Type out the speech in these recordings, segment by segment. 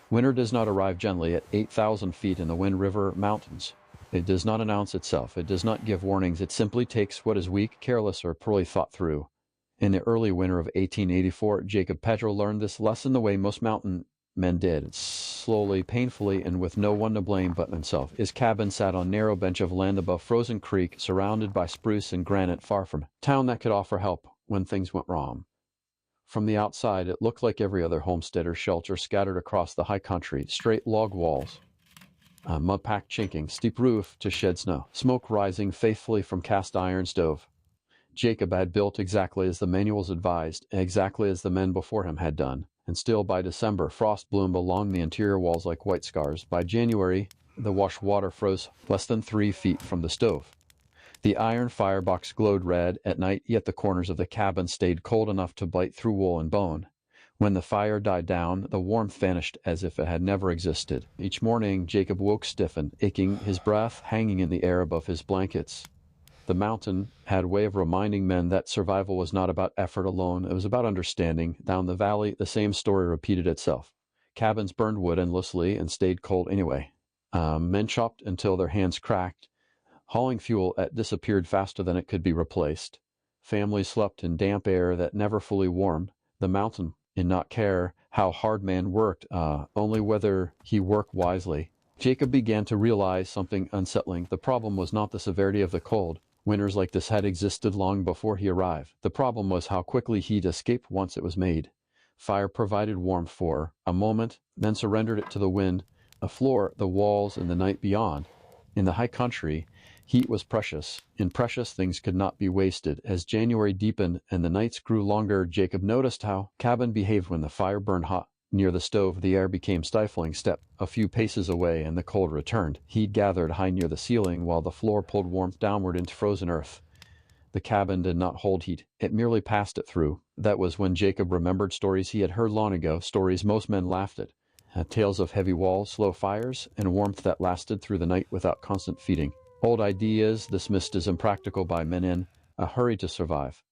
Winter does not arrive gently at 8,000 feet in the Wind River Mountains. It does not announce itself. It does not give warnings. It simply takes what is weak, careless, or poorly thought through. In the early winter of 1884, Jacob Petro learned this lesson the way most mountain men did, slowly, painfully, and with no one to blame but himself. His cabin sat on a narrow bench of land above Frozen Creek, surrounded by spruce and granite, far from a town that could offer help when things went wrong. From the outside, it looked like every other homesteader shelter scattered across the high country, straight log walls, mud-packed chinking, steep roof to shed snow, smoke rising faithfully from cast iron stove. Jacob had built exactly as the manuals advised, exactly as the men before him had done. And still, by December, frost bloomed along the interior walls like white scars. By January, the wash water froze less than 3 feet from the stove. The iron firebox glowed red at night, yet the corners of the cabin stayed cold enough to bite through wool and bone. When the fire died down, the warmth vanished as if it had never existed. Each morning, Jacob woke stiffened, aching, his breath hanging in the air above his blankets. The mountain had a way of reminding men that survival was not about effort alone. It was about understanding. Down the valley, the same story repeated itself. Cabins burned wood endlessly and stayed cold anyway. Men chopped until their hands cracked. Hauling fuel disappeared faster than it could be replaced. Families slept in damp air that never fully warmed. The mountain did not care how hard man worked, only whether he worked wisely. Jacob began to realize something unsettling. The problem was not the severity of the cold. Winters like this had existed long before he arrived. The problem was how quickly he'd escape once it was made. Fire provided warmth for a moment, then surrendered it to the wind, a floor, the walls, and the night beyond. In the high country, heat was precious, and precious things could not be wasted. As January deepened and the nights grew longer, Jacob noticed how cabin behaved when the fire burned hot. Near the stove, the air became stifling. Step a few paces away, and the cold returned. Heat gathered high near the ceiling, while the floor pulled warmth downward into frozen earth. The cabin did not hold heat. It merely passed it through. That was when Jacob remembered stories he had heard long ago, stories most men laughed at. Tales of heavy walls, slow fires, and warmth that lasted through the night without constant feeding. Old ideas dismissed as impractical by men in a hurry to survive.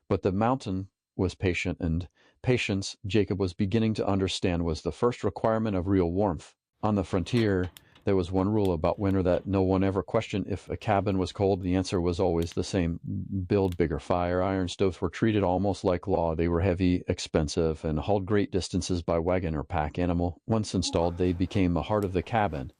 But the mountain was patient, and patience, Jacob was beginning to understand, was the first requirement of real warmth. On the frontier, there was one rule about winter that no one ever questioned. If a cabin was cold, the answer was always the same: build bigger fire. Iron stoves were treated almost like law. They were heavy, expensive, and hauled great distances by wagon or pack animal. Once installed, they became the heart of the cabin.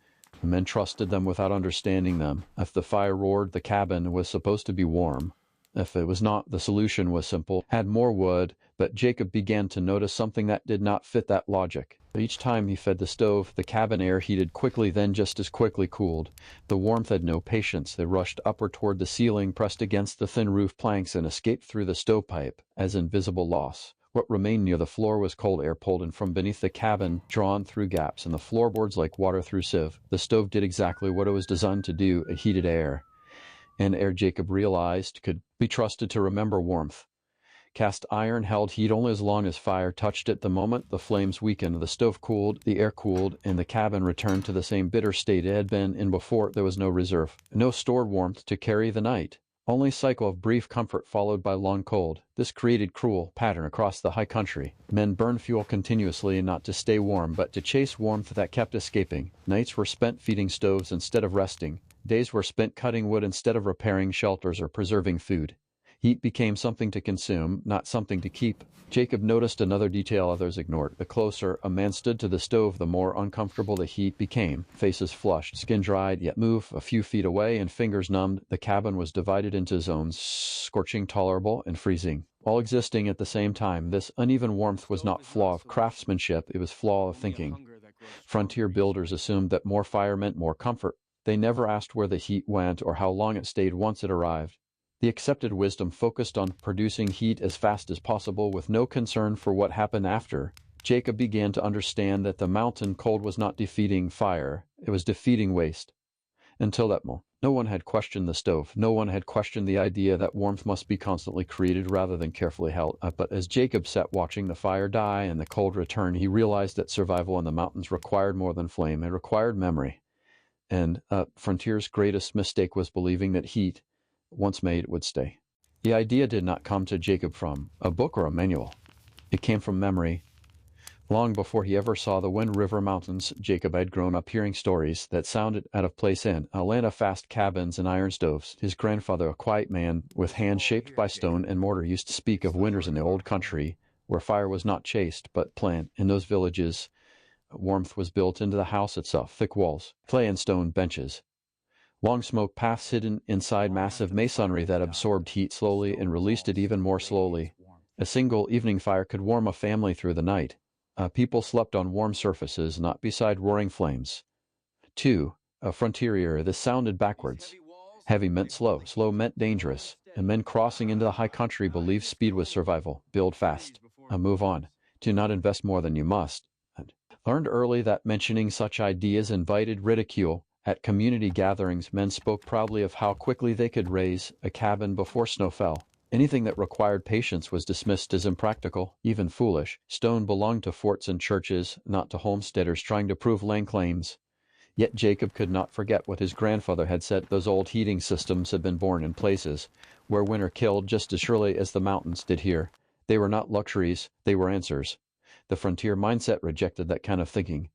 Men trusted them without understanding them. If the fire roared, the cabin was supposed to be warm. If it was not, the solution was simple: add more wood. But Jacob began to notice something that did not fit that logic. Each time he fed the stove, the cabin air heated quickly, then just as quickly cooled. The warmth had no patience. It rushed upward toward the ceiling, pressed against the thin roof planks, and escaped through the stovepipe as invisible loss. What remained near the floor was cold air pulled in from beneath the cabin, drawn through gaps, and the floorboards like water through sieve. The stove did exactly what it was designed to do. It heated air. And air, Jacob realized, could be trusted to remember warmth. Cast iron held heat only as long as fire touched it. The moment the flames weakened, the stove cooled, the air cooled, and the cabin returned to the same bitter state it had been in before. There was no reserve, no stored warmth to carry the night. Only a cycle of brief comfort followed by long cold. This created cruel pattern across the high country. Men burned fuel continuously, not to stay warm, but to chase warmth that kept escaping. Nights were spent feeding stoves instead of resting. Days were spent cutting wood instead of repairing shelters or preserving food. Heat became something to consume, not something to keep. Jacob noticed another detail others ignored. The closer a man stood to the stove, the more uncomfortable the heat became. Faces flushed, skin dried, yet move a few feet away and fingers numbed. The cabin was divided into zones: scorching, tolerable, and freezing, all existing at the same time. This uneven warmth was not flaw of craftsmanship, it was flaw of thinking. Frontier builders assumed that more fire meant more comfort. They never asked where the heat went or how long it stayed once it arrived. The accepted wisdom focused on producing heat as fast as possible with no concern for what happened after. Jacob began to understand that the mountain cold was not defeating fire, it was defeating waste. Until that moment, no one had questioned the stove. No one had questioned the idea that warmth must be constantly created rather than carefully held. But as Jacob sat watching the fire die and the cold return, he realized that survival in the mountains required more than flame. It required memory. And Frontier's greatest mistake was believing that heat, once made, would stay. The idea did not come to Jacob from a book or a manual. It came from memory. Long before he ever saw the Wind River Mountains, Jacob had grown up hearing stories that sounded out of place in a land of fast cabins and iron stoves. His grandfather, a quiet man with hands shaped by stone and mortar, used to speak of winters in the old country where fire was not chased but planned. In those villages, warmth was built into the house itself, thick walls, clay and stone benches, long smoke paths hidden inside massive masonry that absorbed heat slowly and released it even more slowly. A single evening fire could warm a family through the night. People slept on warm surfaces, not beside roaring flames. 2. A frontier. This sounded backwards. Heavy meant slow. Slow meant dangerous. And men crossing into the high country believed speed was survival. Build fast. Move on. Do not invest more than you must. Learned early that mentioning such ideas invited ridicule. At community gatherings, men spoke proudly of how quickly they could raise a cabin before snow fell. Anything that required patience was dismissed as impractical, even foolish. Stone belonged to forts and churches, not to homesteaders trying to prove land claims. Yet Jacob could not forget what his grandfather had said. Those old heating systems had been born in places where winter killed just as surely as the mountains did here. They were not luxuries, they were answers. The frontier mindset rejected that kind of thinking.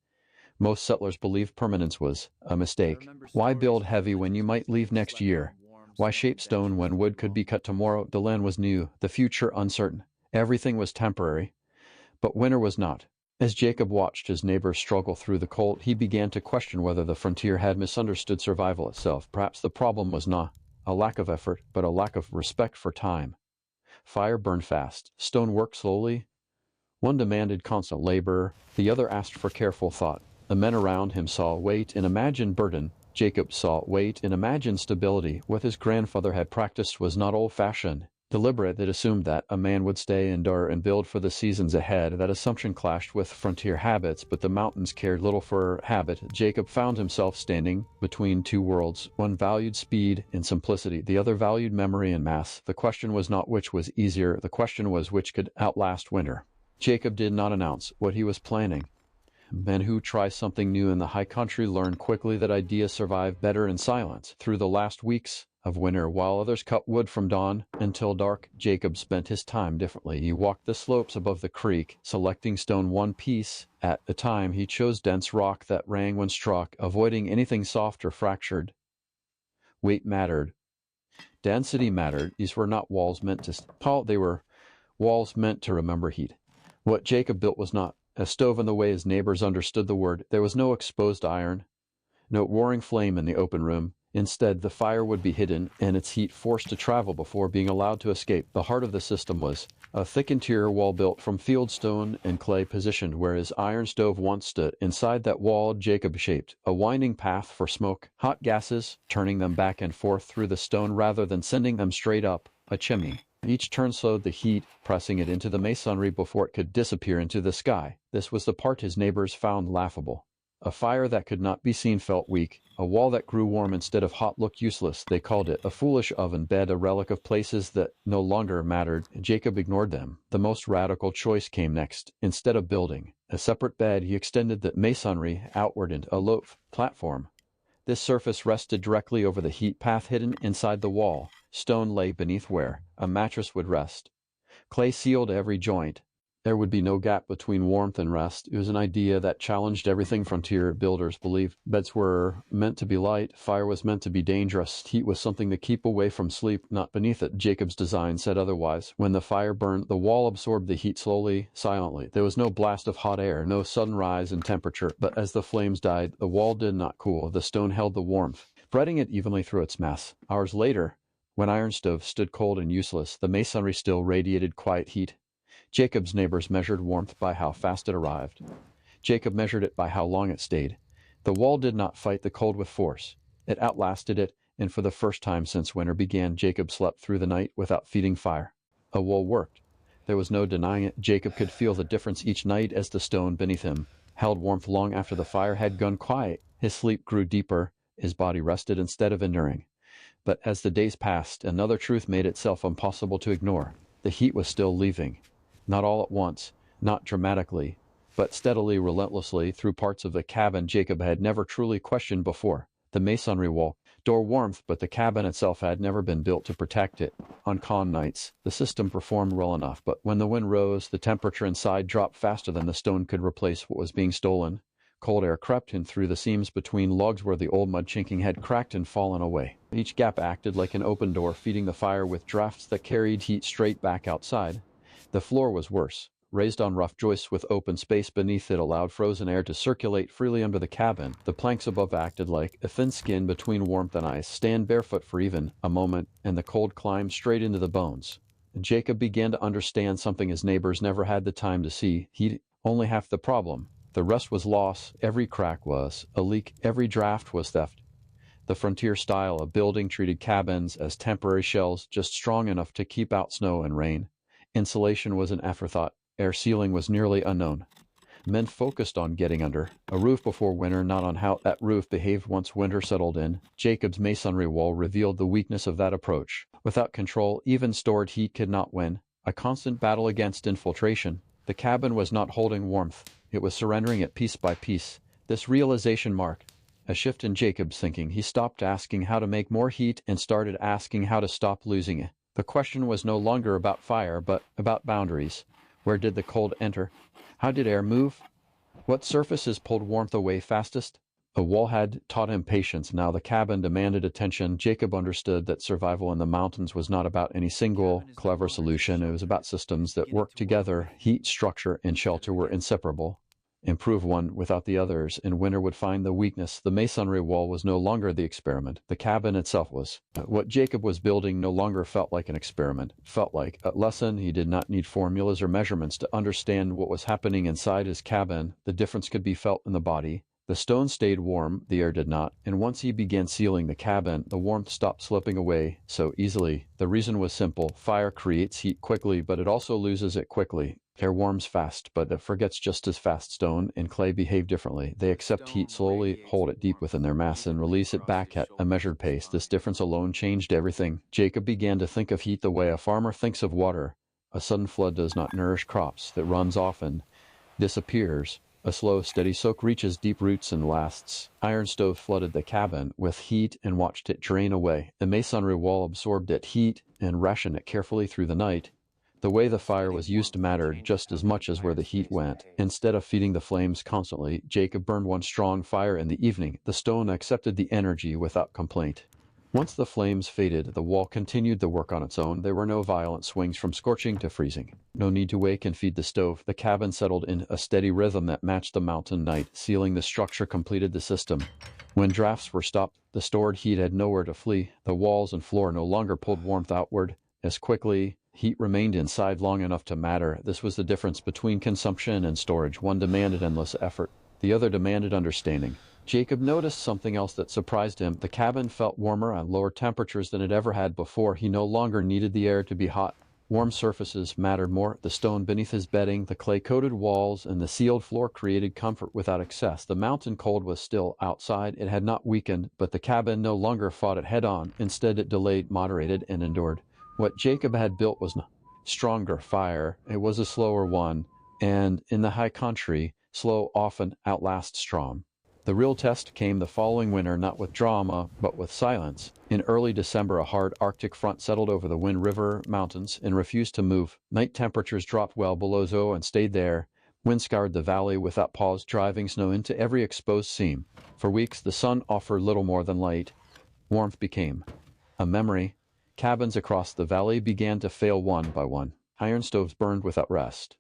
Most settlers believed permanence was a mistake. Why build heavy when you might leave next year? Why shape stone when wood could be cut tomorrow? The land was new, the future uncertain. Everything was temporary. But winter was not. As Jacob watched his neighbors struggle through the cold, he began to question whether the frontier had misunderstood survival itself. Perhaps the problem was not a lack of effort, but a lack of respect for time. Fire burned fast. Stone worked slowly. One demanded constant labor. The other asked for careful thought. The men around him saw weight and imagined burden. Jacob saw weight and imagined stability. What his grandfather had practiced was not old-fashioned, deliberate. It assumed that a man would stay, endure, and build for the seasons ahead. That assumption clashed with frontier habits, but the mountains cared little for habit. Jacob found himself standing between two worlds. One valued speed and simplicity. The other valued memory and mass. The question was not which was easier. The question was which could outlast winter. Jacob did not announce what he was planning. Men who try something new in the high country learn quickly that ideas survive better in silence. Through the last weeks of winter, while others cut wood from dawn until dark, Jacob spent his time differently. He walked the slopes above the creek, selecting stone one piece at a time. He chose dense rock that rang when struck, avoiding anything soft or fractured. Weight mattered. Density mattered. These were not walls meant to they were walls meant to remember heat. What Jacob built was not a stove in the way his neighbors understood the word. There was no exposed iron, no roaring flame in the open room. Instead, the fire would be hidden and its heat forced to travel before being allowed to escape. The heart of the system was a thick interior wall built from field stone and clay positioned where his iron stove once stood. Inside that wall, Jacob shaped a winding path for smoke, hot gases, turning them back and forth through the stone rather than sending them straight up a chimney. Each turn slowed the heat, pressing it into the masonry before it could disappear into the sky. This was the part his neighbors found laughable. A fire that could not be seen felt weak. A wall that grew warm instead of hot looked useless. They called it a foolish oven bed, a relic of places that no longer mattered. Jacob ignored them. The most radical choice came next. Instead of building a separate bed, he extended the masonry outward into a loaf platform. This surface rested directly over the heat path hidden inside the wall. Stone lay beneath where a mattress would rest. Clay sealed every joint. There would be no gap between warmth and rest. It was an idea that challenged everything frontier builders believed. Beds were meant to be light. Fire was meant to be dangerous. Heat was something to keep away from sleep, not beneath it. Jacob's design said otherwise. When the fire burned, the wall absorbed the heat slowly, silently. There was no blast of hot air, no sudden rise in temperature. But as the flames died, the wall did not cool. The stone held the warmth, spreading it evenly through its mass. Hours later, when iron stoves stood cold and useless, the masonry still radiated quiet heat. Jacob's neighbors measured warmth by how fast it arrived. Jacob measured it by how long it stayed. The wall did not fight the cold with force. It outlasted it, and for the first time since winter began, Jacob slept through the night without feeding fire. A wall worked. There was no denying it. Jacob could feel the difference each night as the stone beneath him held warmth long after the fire had gone quiet. His sleep grew deeper. His body rested instead of enduring. But as the days passed, another truth made itself impossible to ignore. The heat was still leaving. Not all at once, not dramatically, but steadily, relentlessly, through parts of the cabin Jacob had never truly questioned before. The masonry wall, store warmth, but the cabin itself had never been built to protect it. On calm nights, the system performed well enough, but when the wind rose, the temperature inside dropped faster than the stone could replace what was being stolen. Cold air crept in through the seams between logs where the old mud chinking had cracked and fallen away. Each gap acted like an open door, feeding the fire with drafts that carried heat straight back outside. The floor was worse. Raised on rough joists with open space beneath it allowed frozen air to circulate freely under the cabin. The planks above acted like a thin skin between warmth and ice. Stand barefoot for even a moment, and the cold climbed straight into the bones. Jacob began to understand something his neighbors never had the time to see. He'd only half the problem. The rest was loss. Every crack was a leak. Every draft was theft. The frontier style of building treated cabins as temporary shells just strong enough to keep out snow and rain. Insulation was an afterthought. Air sealing was nearly unknown. Men focused on getting under a roof before winter, not on how that roof behaved once winter settled in. Jacob's masonry wall revealed the weakness of that approach. Without control, even stored heat could not win. A constant battle against infiltration. The cabin was not holding warmth. It was surrendering it piece by piece. This realization marked a shift in Jacob's thinking. He stopped asking how to make more heat and started asking how to stop losing it. The question was no longer about fire, but about boundaries. Where did the cold enter? How did air move? What surfaces pulled warmth away fastest? A wall had taught him patience. Now the cabin demanded attention. Jacob understood that survival in the mountains was not about any single clever solution. It was about systems that worked together. Heat, structure, and shelter were inseparable. Improve one without the others, and winter would find the weakness. The masonry wall was no longer the experiment. The cabin itself was. What Jacob was building no longer felt like an experiment. It felt like a lesson. He did not need formulas or measurements to understand what was happening inside his cabin. The difference could be felt in the body. The stone stayed warm, the air did not, and once he began sealing the cabin, the warmth stopped slipping away so easily. The reason was simple. Fire creates heat quickly, but it also loses it quickly. Air warms fast, but it forgets just as fast. Stone and clay behave differently. They accept heat, slowly hold it deep within their mass, and release it back at a measured pace. This difference alone changed everything. Jacob began to think of heat the way a farmer thinks of water. A sudden flood does not nourish crops. That runs off and disappears. A slow, steady soak reaches deep roots and lasts. Iron stove flooded the cabin with heat and watched it drain away. The masonry wall absorbed it heat and rationed it carefully through the night. The way the fire was used mattered just as much as where the heat went. Instead of feeding the flames constantly, Jacob burned one strong fire in the evening. The stone accepted the energy without complaint. Once the flames faded, the wall continued the work on its own. There were no violent swings from scorching to freezing. No need to wake and feed the stove. The cabin settled in a steady rhythm that matched the mountain night. Sealing the structure completed the system. When drafts were stopped, the stored heat had nowhere to flee. The walls and floor no longer pulled warmth outward as quickly. Heat remained inside long enough to matter. This was the difference between consumption and storage. One demanded endless effort. The other demanded understanding. Jacob noticed something else that surprised him. The cabin felt warmer at lower temperatures than it ever had before. He no longer needed the air to be hot. Warm surfaces mattered more. The stone beneath his bedding, the clay-coated walls, and the sealed floor created comfort without excess. The mountain cold was still outside. It had not weakened, but the cabin no longer fought it head-on. Instead, it delayed, moderated, and endured. What Jacob had built was not stronger fire. It was a slower one, and in the high country, slow often outlasts strong. The real test came the following winter, not with drama, but with silence. In early December, a hard Arctic front settled over the Wind River Mountains and refused to move. Night temperatures dropped well below zero and stayed there. Wind scoured the valley without pause, driving snow into every exposed seam. For weeks, the sun offered little more than light. Warmth became a memory. Cabins across the valley began to fail one by one. Iron stoves burned without rest.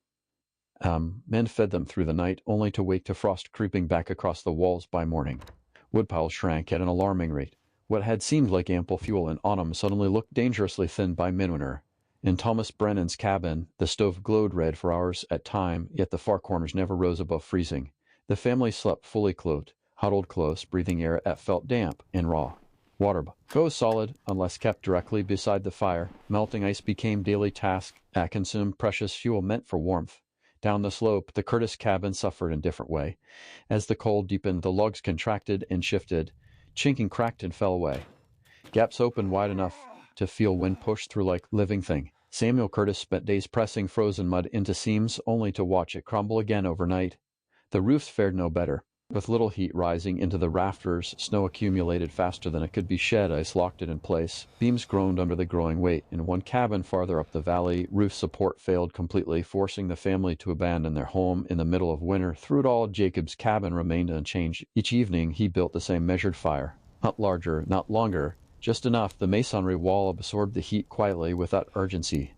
Men fed them through the night, only to wake to frost creeping back across the walls by morning. Woodpiles shrank at an alarming rate. What had seemed like ample fuel in autumn suddenly looked dangerously thin by midwinter. In Thomas Brennan's cabin, the stove glowed red for hours at a time, yet the far corners never rose above freezing. The family slept fully clothed, huddled close, breathing air that felt damp and raw. Water goes solid unless kept directly beside the fire. Melting ice became daily task that consumed precious fuel meant for warmth. Down the slope, the Curtis cabin suffered in a different way. As the cold deepened, the logs contracted and shifted. Chinking cracked and fell away. Gaps opened wide enough to feel wind push through like living thing. Samuel Curtis spent days pressing frozen mud into seams only to watch it crumble again overnight. The roofs fared no better. With little heat rising into the rafters, snow accumulated faster than it could be shed. Ice locked it in place. Beams groaned under the growing weight. In one cabin farther up the valley, roof support failed completely, forcing the family to abandon their home in the middle of winter. Through it all, Jacob's cabin remained unchanged. Each evening, he built the same measured fire. Not larger, not longer, just enough. The masonry wall absorbed the heat quietly, without urgency.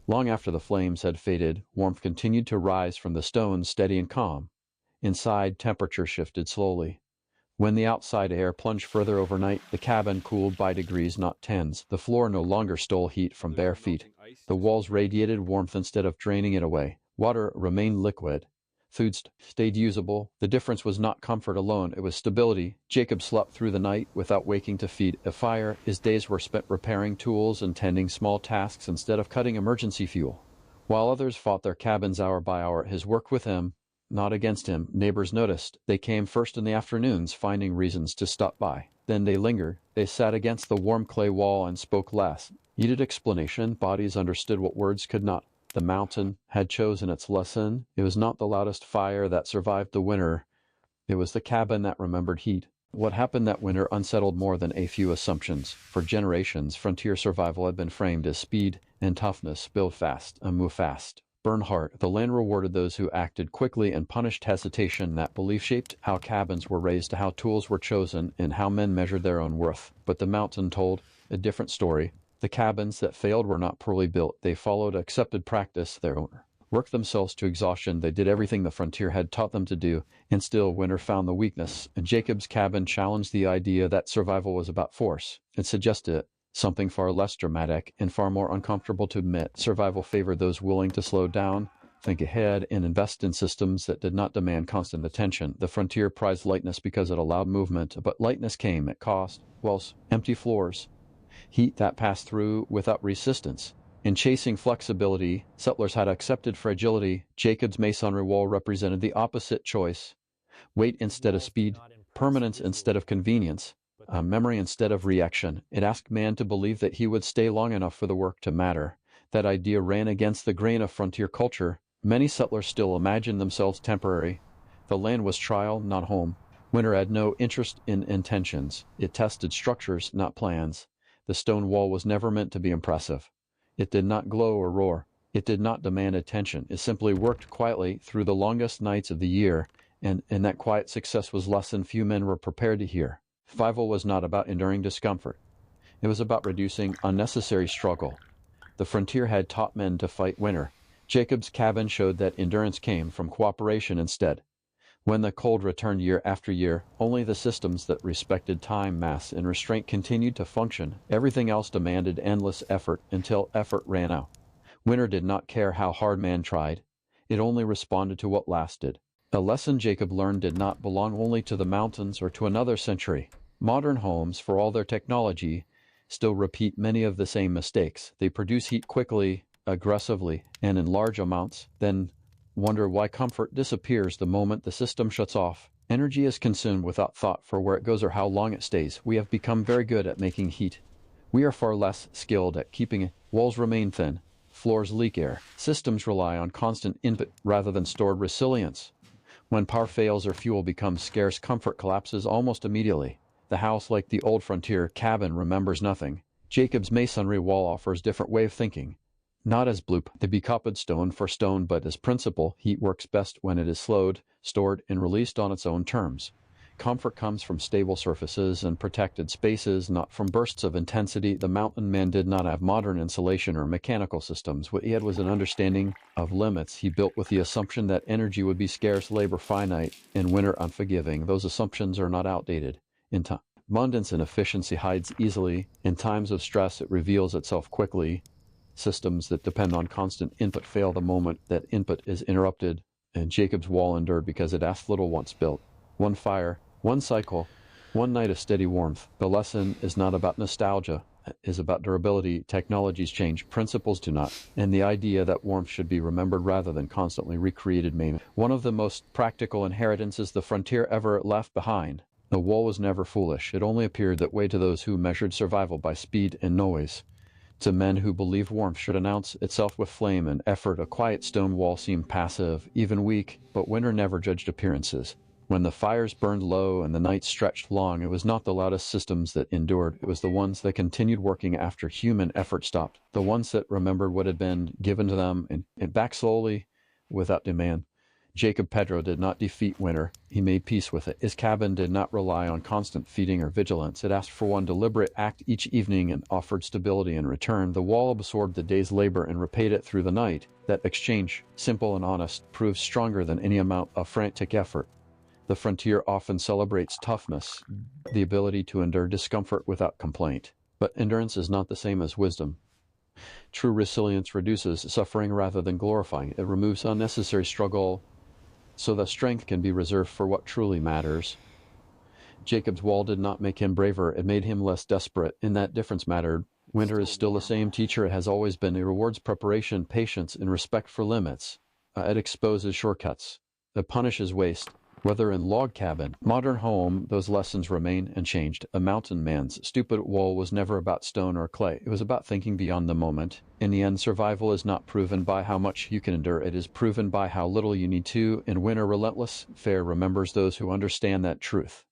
Long after the flames had faded, warmth continued to rise from the stones, steady and calm. Inside, temperature shifted slowly. When the outside air plunged further overnight, the cabin cooled by degrees, not tens. The floor no longer stole heat from bare feet. The walls radiated warmth instead of draining it away. Water remained liquid. Food stayed usable. The difference was not comfort alone, it was stability. Jacob slept through the night without waking to feed a fire. His days were spent repairing tools and tending small tasks instead of cutting emergency fuel. While others fought their cabins hour by hour, his work with him, not against him. Neighbors noticed. They came first in the afternoons, finding reasons to stop by. Then they lingered. They sat against the warm clay wall and spoke less. Needed explanation. Bodies understood what words could not. The mountain had chosen its lesson. It was not the loudest fire that survived the winter. It was the cabin that remembered heat. What happened that winter unsettled more than a few assumptions. For generations, frontier survival had been framed as speed and toughness, build fast and move fast. Burn hard. The land rewarded those who acted quickly and punished hesitation. That belief shaped how cabins were raised, how tools were chosen, and how men measured their own worth. But the mountain told a different story. The cabins that failed were not poorly built. They followed accepted practice. Their owner worked themselves to exhaustion. They did everything the frontier had taught them to do, and still winter found the weakness. And Jacob's cabin challenged the idea that survival was about force. It suggested something far less dramatic and far more uncomfortable to admit. Survival favored those willing to slow down, think ahead, and invest in systems that did not demand constant attention. The frontier prized lightness because it allowed movement, but lightness came at cost. Walls, empty floors, heat that passed through without resistance. In chasing flexibility, settlers had accepted fragility. Jacob's masonry wall represented the opposite choice. Weight instead of speed, permanence instead of convenience. Memory instead of reaction. It asked man to believe that he would stay long enough for the work to matter. That idea ran against the grain of frontier culture. Many settlers still imagined themselves temporary. The land was trial, not home. Winter had no interest in intentions. It tested structures, not plans. The stone wall was never meant to be impressive. It did not glow or roar. It did not demand attention. It simply worked quietly through the longest nights of the year, and that quiet success was less than few men were prepared to hear. Survival was not about enduring discomfort. It was about reducing unnecessary struggle. The frontier had taught men to fight winter. Jacob's cabin showed that endurance came from cooperation instead. When the cold returned year after year, only the systems that respected time, mass, and restraint continued to function. Everything else demanded endless effort until effort ran out. Winter did not care how hard man tried. It only responded to what lasted. A lesson Jacob learned did not belong only to the mountains or to another century. Modern homes, for all their technology, still repeat many of the same mistakes. They produce heat quickly, aggressively, and in large amounts, then wonder why comfort disappears the moment the system shuts off. Energy is consumed without thought for where it goes or how long it stays. We have become very good at making heat. We are far less skilled at keeping it. Walls remain thin. Floors leak air. Systems rely on constant input rather than stored resilience. When power fails or fuel becomes scarce, comfort collapses almost immediately. The house, like the old frontier cabin, remembers nothing. Jacob's masonry wall offers a different way of thinking. Not as blueprint to be copied stone for stone, but as principle. Heat works best when it is slowed, stored, and released on its own terms. Comfort comes from stable surfaces and protected spaces, not from bursts of intensity. The mountain man did not have modern insulation or mechanical systems. What he had was an understanding of limits. He built with the assumption that energy would be scarce, labor finite, and winter unforgiving. Those assumptions are not outdated. In time, abundance and efficiency hides easily. In times of stress, it reveals itself quickly. Systems that depend on constant input fail the moment that input is interrupted, and Jacob's wall endured because it asked little once built. One fire, one cycle, one night of steady warmth. The lesson is not about nostalgia, it is about durability. Technologies change, principles do not, and the idea that warmth should be remembered rather than constantly recreated may. One of the most practical inheritances the frontier ever left behind. The wall was never foolish. It only appeared that way to those who measured survival by speed and noise. To men who believed warmth should announce itself with flame and effort, a quiet stone wall seemed passive, even weak, but winter never judged appearances. When the fires burned low and the nights stretched long, it was not the loudest systems that endured. It was the ones that continued working after human effort stopped. The ones that remembered what had been given to them and back slowly without demand. Jacob Petro did not defeat winter. He made peace with it. His cabin did not rely on constant feeding or vigilance. It asked for one deliberate act each evening and offered stability in return. The wall absorbed the day's labor and repaid it through the night. That exchange, simple and honest, proved stronger than any amount of frantic effort. The frontier often celebrates toughness, the ability to endure discomfort without complaint. But endurance is not the same as wisdom. True resilience reduces suffering rather than glorifying. It removes unnecessary struggle so that strength can be reserved for what truly matters. Jacob's wall did not make him braver. It made him less desperate. In that difference mattered. Winter is still the same teacher it has always been. It rewards preparation, patience, and respect for limits. It exposes shortcuts. It punishes waste. Whether in log cabin, modern home, those lessons remain unchanged. A mountain man's stupid wall was never about stone or clay. It was about thinking beyond the moment. In the end, survival is not proven by how much you can endure. It is proven by how little you need to. In winter, relentless fare remembers those who understand that truth.